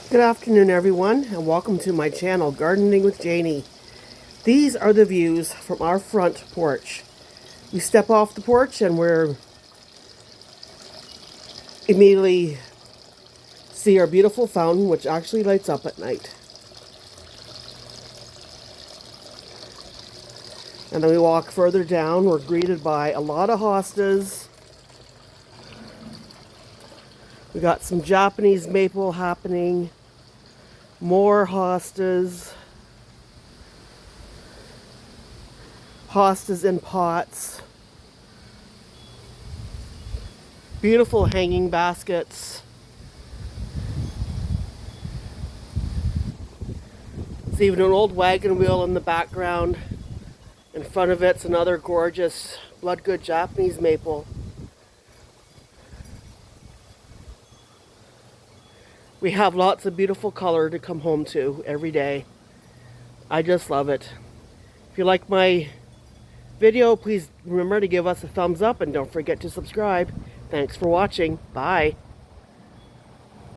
Good afternoon, everyone, and welcome to my channel, Gardening with Janie. These are the views from our front porch. We step off the porch and we're immediately see our beautiful fountain, which actually lights up at night. And then we walk further down. We're greeted by a lot of hostas. We got some Japanese maple happening. More hostas. Hostas in pots. Beautiful hanging baskets. There's even an old wagon wheel in the background. In front of it's another gorgeous blood-good Japanese maple. We have lots of beautiful color to come home to every day. I just love it. If you like my video, please remember to give us a thumbs up and don't forget to subscribe. Thanks for watching. Bye.